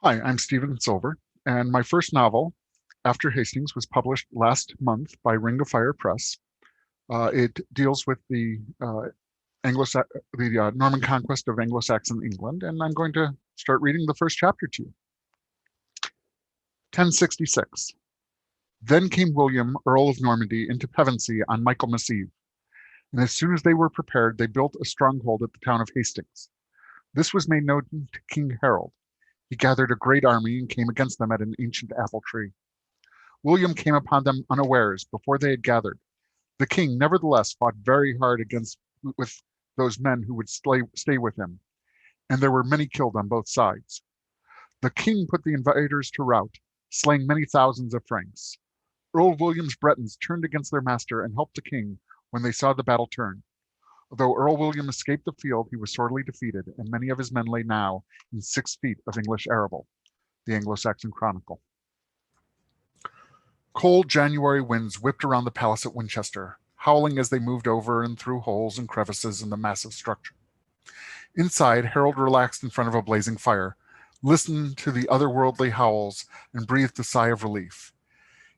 Hi, I'm Stephen Silver, and my first novel, After Hastings, was published last month by Ring of Fire Press. It deals with the Norman conquest of Anglo-Saxon England, and I'm going to start reading the first chapter to you. 1066. Then came William, Earl of Normandy, into Pevensey on Michaelmas Eve, and as soon as they were prepared, they built a stronghold at the town of Hastings. This was made known to King Harold. He gathered a great army and came against them at an ancient apple tree. William came upon them unawares before they had gathered. The king nevertheless fought very hard with those men who would stay with him, and there were many killed on both sides. The king put the invaders to rout, slaying many thousands of Franks. Earl William's Bretons turned against their master and helped the king when they saw the battle turn. Although Earl William escaped the field, he was sorely defeated, and many of his men lay now in 6 feet of English arable. The Anglo-Saxon Chronicle. Cold January winds whipped around the palace at Winchester, howling as they moved over and through holes and crevices in the massive structure. Inside, Harold relaxed in front of a blazing fire, listened to the otherworldly howls, and breathed a sigh of relief.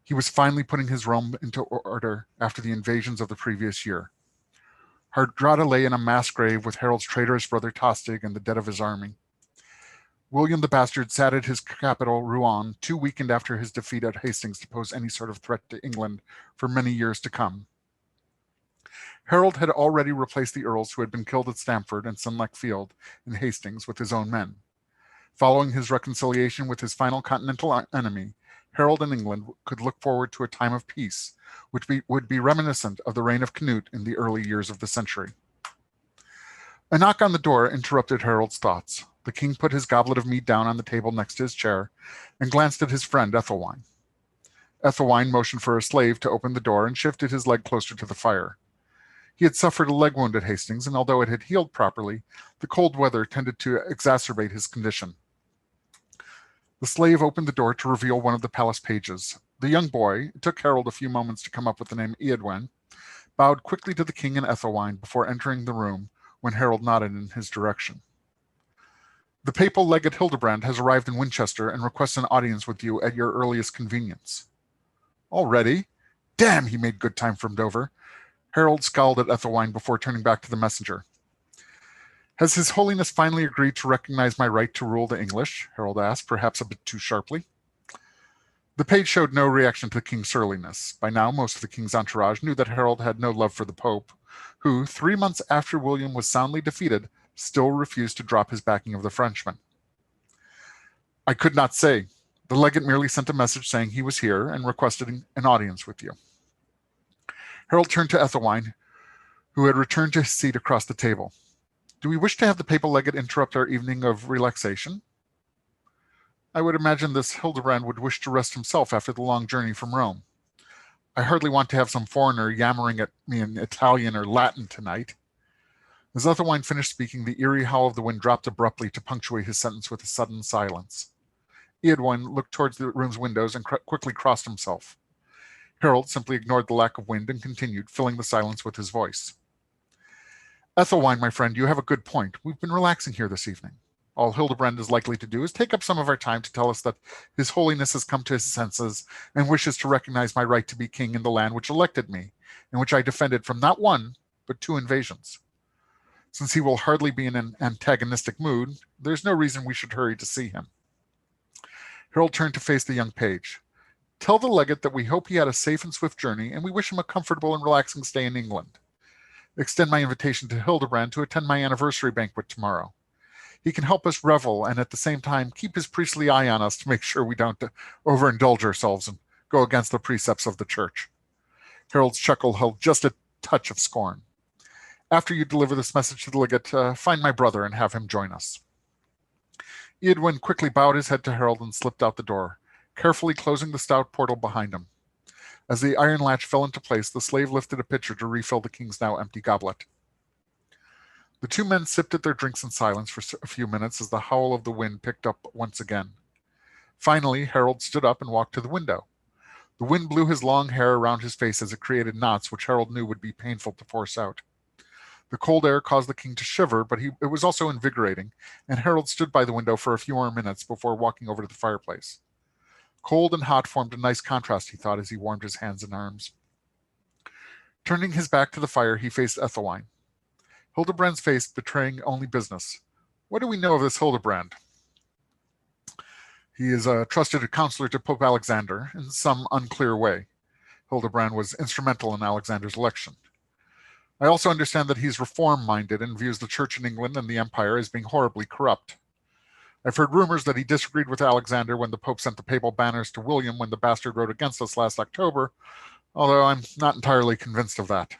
He was finally putting his realm into order after the invasions of the previous year. Hardrada lay in a mass grave with Harold's traitorous brother Tostig and the dead of his army. William the Bastard sat at his capital, Rouen, too weakened after his defeat at Hastings to pose any sort of threat to England for many years to come. Harold had already replaced the earls who had been killed at Stamford and Senlac Field in Hastings with his own men. Following his reconciliation with his final continental enemy, Harold and England could look forward to a time of peace, which would be reminiscent of the reign of Canute in the early years of the century. A knock on the door interrupted Harold's thoughts. The king put his goblet of mead down on the table next to his chair and glanced at his friend Ethelwine. Ethelwine motioned for a slave to open the door and shifted his leg closer to the fire. He had suffered a leg wound at Hastings, and although it had healed properly, the cold weather tended to exacerbate his condition. The slave opened the door to reveal one of the palace pages. The young boy, it took Harold a few moments to come up with the name Eadwine, bowed quickly to the king and Ethelwine before entering the room when Harold nodded in his direction. The papal legate Hildebrand has arrived in Winchester and requests an audience with you at your earliest convenience. Already? Damn, he made good time from Dover. Harold scowled at Ethelwine before turning back to the messenger. Has His Holiness finally agreed to recognize my right to rule the English? Harold asked, perhaps a bit too sharply. The page showed no reaction to the king's surliness. By now, most of the king's entourage knew that Harold had no love for the Pope, who, 3 months after William was soundly defeated, still refused to drop his backing of the Frenchmen. I could not say. The legate merely sent a message saying he was here and requested an audience with you. Harold turned to Ethelwine, who had returned to his seat across the table. Do we wish to have the papal legate interrupt our evening of relaxation? I would imagine this Hildebrand would wish to rest himself after the long journey from Rome. I hardly want to have some foreigner yammering at me in Italian or Latin tonight. As Ethelwine finished speaking, the eerie howl of the wind dropped abruptly to punctuate his sentence with a sudden silence. Eadwine looked towards the room's windows and quickly crossed himself. Harold simply ignored the lack of wind and continued, filling the silence with his voice. Ethelwine, my friend, you have a good point. We've been relaxing here this evening. All Hildebrand is likely to do is take up some of our time to tell us that His Holiness has come to his senses and wishes to recognize my right to be king in the land which elected me, and which I defended from not 1, but 2 invasions. Since he will hardly be in an antagonistic mood, there's no reason we should hurry to see him. Harold turned to face the young page. Tell the legate that we hope he had a safe and swift journey, and we wish him a comfortable and relaxing stay in England. Extend my invitation to Hildebrand to attend my anniversary banquet tomorrow. He can help us revel and at the same time keep his priestly eye on us to make sure we don't overindulge ourselves and go against the precepts of the church. Harold's chuckle held just a touch of scorn. After you deliver this message to the legate, find my brother and have him join us. Eadwine quickly bowed his head to Harold and slipped out the door, carefully closing the stout portal behind him. As the iron latch fell into place, the slave lifted a pitcher to refill the king's now empty goblet. The 2 men sipped at their drinks in silence for a few minutes as the howl of the wind picked up once again. Finally, Harold stood up and walked to the window. The wind blew his long hair around his face as it created knots which Harold knew would be painful to force out. The cold air caused the king to shiver, but it was also invigorating, and Harold stood by the window for a few more minutes before walking over to the fireplace. Cold and hot formed a nice contrast, he thought, as he warmed his hands and arms. Turning his back to the fire, he faced Ethelwine. Hildebrand's face betraying only business. What do we know of this Hildebrand? He is a trusted counselor to Pope Alexander in some unclear way. Hildebrand was instrumental in Alexander's election. I also understand that he's reform-minded and views the Church in England and the Empire as being horribly corrupt. I've heard rumors that he disagreed with Alexander when the Pope sent the papal banners to William when the bastard wrote against us last October, although I'm not entirely convinced of that.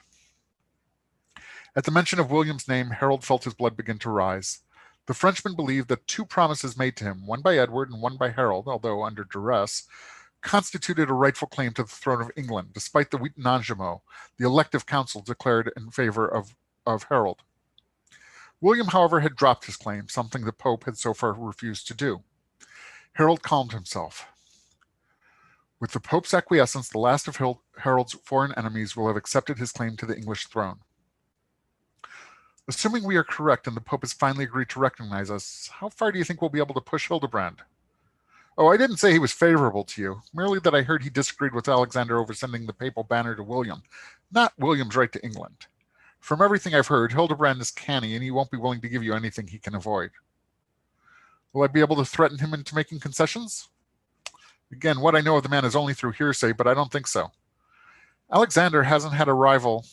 At the mention of William's name, Harold felt his blood begin to rise. The Frenchman believed that two promises made to him, one by Edward and one by Harold, although under duress, constituted a rightful claim to the throne of England, despite the Witenagemot, the elective council declared in favor of Harold. William, however, had dropped his claim, something the Pope had so far refused to do. Harold calmed himself. With the Pope's acquiescence, the last of Harold's foreign enemies will have accepted his claim to the English throne. Assuming we are correct and the Pope has finally agreed to recognize us, how far do you think we'll be able to push Hildebrand? Oh, I didn't say he was favorable to you, merely that I heard he disagreed with Alexander over sending the papal banner to William, not William's right to England. From everything I've heard, Hildebrand is canny and he won't be willing to give you anything he can avoid. Will I be able to threaten him into making concessions? Again, what I know of the man is only through hearsay, but I don't think so. Alexander hasn't had a rival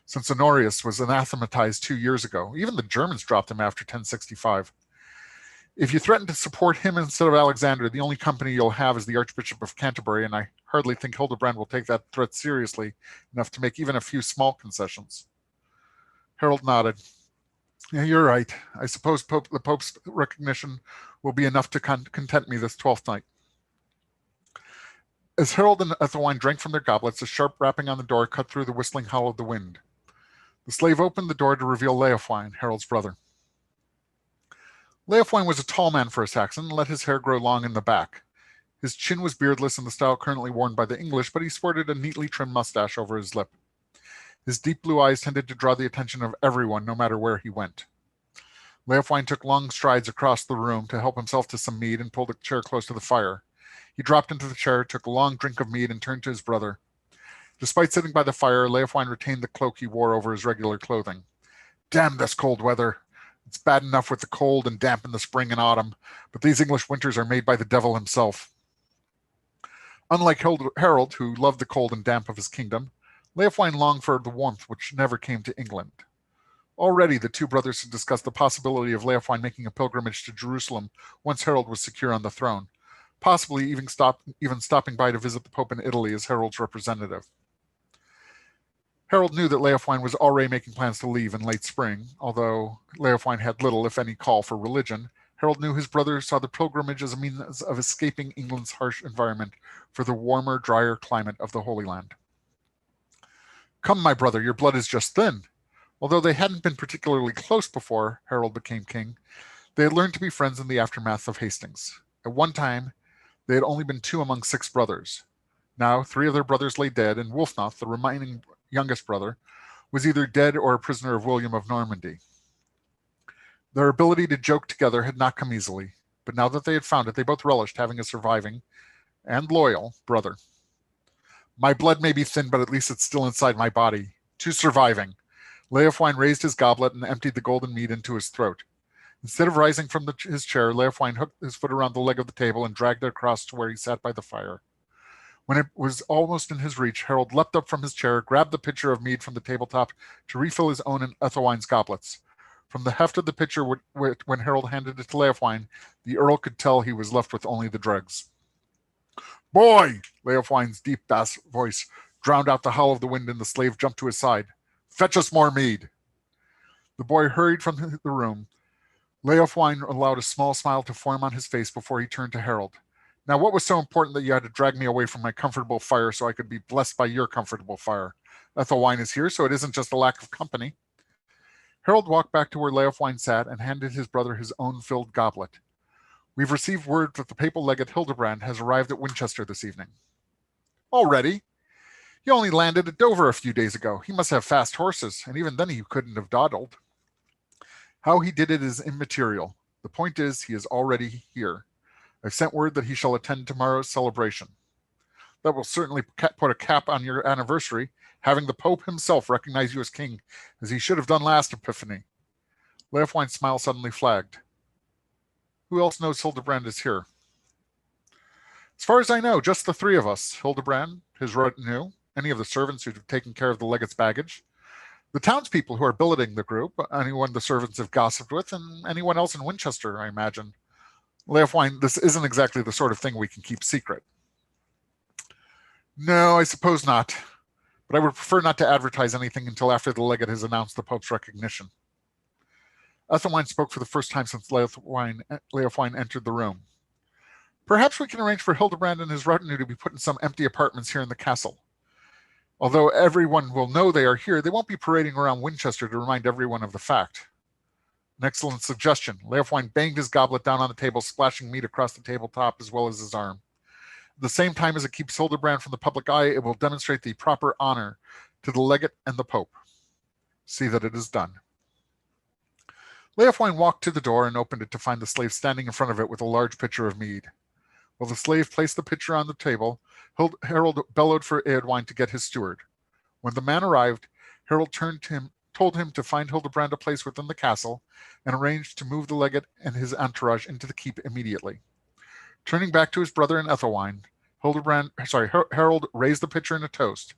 since Honorius was anathematized 2 years ago. Even the Germans dropped him after 1065. If you threaten to support him instead of Alexander, the only company you'll have is the Archbishop of Canterbury, and I hardly think Hildebrand will take that threat seriously enough to make even a few small concessions. Harold nodded. Yeah, you're right. I suppose the Pope's recognition will be enough to content me this 12th night. As Harold and Ethelwine drank from their goblets, a sharp rapping on the door cut through the whistling howl of the wind. The slave opened the door to reveal Leofwine, Harold's brother. Leofwine was a tall man for a Saxon and let his hair grow long in the back. His chin was beardless in the style currently worn by the English, but he sported a neatly trimmed mustache over his lip. His deep blue eyes tended to draw the attention of everyone, no matter where he went. Leofwine took long strides across the room to help himself to some mead and pulled a chair close to the fire. He dropped into the chair, took a long drink of mead, and turned to his brother. Despite sitting by the fire, Leofwine retained the cloak he wore over his regular clothing. Damn this cold weather. It's bad enough with the cold and damp in the spring and autumn, but these English winters are made by the devil himself. Unlike Harold, who loved the cold and damp of his kingdom, Leofwine longed for the warmth which never came to England. Already the two brothers had discussed the possibility of Leofwine making a pilgrimage to Jerusalem once Harold was secure on the throne, possibly even stopping by to visit the Pope in Italy as Harold's representative. Harold knew that Leofwine was already making plans to leave in late spring. Although Leofwine had little, if any, call for religion, Harold knew his brother saw the pilgrimage as a means of escaping England's harsh environment for the warmer, drier climate of the Holy Land. Come, my brother, your blood is just thin. Although they hadn't been particularly close before Harold became king, they had learned to be friends in the aftermath of Hastings. At one time, they had only been 2 among 6 brothers. Now, 3 of their brothers lay dead, and Wulfnoth, the remaining youngest brother, was either dead or a prisoner of William of Normandy. Their ability to joke together had not come easily, but now that they had found it, they both relished having a surviving and loyal brother. My blood may be thin, but at least it's still inside my body. To surviving. Leofwine raised his goblet and emptied the golden mead into his throat. Instead of rising from his chair, Leofwine hooked his foot around the leg of the table and dragged it across to where he sat by the fire. When it was almost in his reach, Harold leapt up from his chair, grabbed the pitcher of mead from the tabletop to refill his own and Ethelwine's goblets. From the heft of the pitcher when Harold handed it to Leofwine, the Earl could tell he was left with only the dregs. Boy! Leofwine's deep bass voice drowned out the howl of the wind, and the slave jumped to his side. Fetch us more mead. The boy hurried from the room. Leofwine allowed a small smile to form on his face before he turned to Harold. Now, what was so important that you had to drag me away from my comfortable fire so I could be blessed by your comfortable fire? Ethelwine is here, so it isn't just a lack of company. Harold walked back to where Leofwine sat and handed his brother his own filled goblet. We've received word that the papal legate Hildebrand has arrived at Winchester this evening. Already? He only landed at Dover a few days ago. He must have fast horses, and even then he couldn't have dawdled. How he did it is immaterial. The point is, he is already here. I've sent word that he shall attend tomorrow's celebration. That will certainly put a cap on your anniversary, having the Pope himself recognize you as king, as he should have done last Epiphany. Leofwine's smile suddenly flagged. Who else knows Hildebrand is here? As far as I know, just the three of us, Hildebrand, his retinue, any of the servants who've taken care of the legate's baggage, the townspeople who are billeting the group, anyone the servants have gossiped with, and anyone else in Winchester, I imagine. Leofwine, this isn't exactly the sort of thing we can keep secret. No, I suppose not. But I would prefer not to advertise anything until after the legate has announced the Pope's recognition. Ethelwine spoke for the first time since Leofwine entered the room. Perhaps we can arrange for Hildebrand and his retinue to be put in some empty apartments here in the castle. Although everyone will know they are here, they won't be parading around Winchester to remind everyone of the fact. An excellent suggestion. Leofwine banged his goblet down on the table, splashing meat across the tabletop as well as his arm. At the same time as it keeps Hildebrand from the public eye, it will demonstrate the proper honor to the legate and the Pope. See that it is done. Leofwine walked to the door and opened it to find the slave standing in front of it with a large pitcher of mead. While the slave placed the pitcher on the table, Harold bellowed for Eadwine to get his steward. When the man arrived, Harold told him to find Hildebrand a place within the castle, and arranged to move the legate and his entourage into the keep immediately. Turning back to his brother and Ethelwine, Harold raised the pitcher in a toast.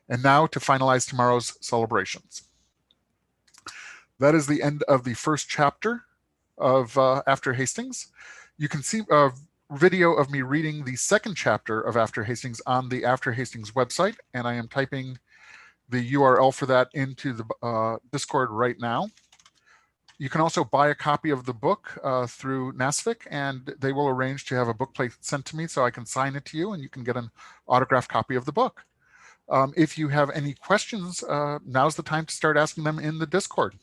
And now to finalize tomorrow's celebrations. That is the end of the first chapter of After Hastings. You can see a video of me reading the second chapter of After Hastings on the After Hastings website, and I am typing the URL for that into the Discord right now. You can also buy a copy of the book through NASFiC, and they will arrange to have a book plate sent to me so I can sign it to you, and you can get an autographed copy of the book. If you have any questions, now's the time to start asking them in the Discord.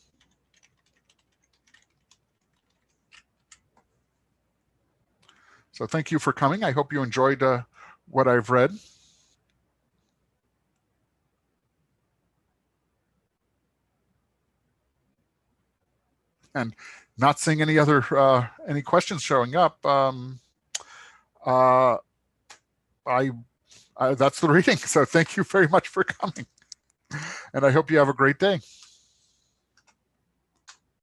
So thank you for coming. I hope you enjoyed what I've read. And not seeing any other any questions showing up. That's the reading. So thank you very much for coming. And I hope you have a great day.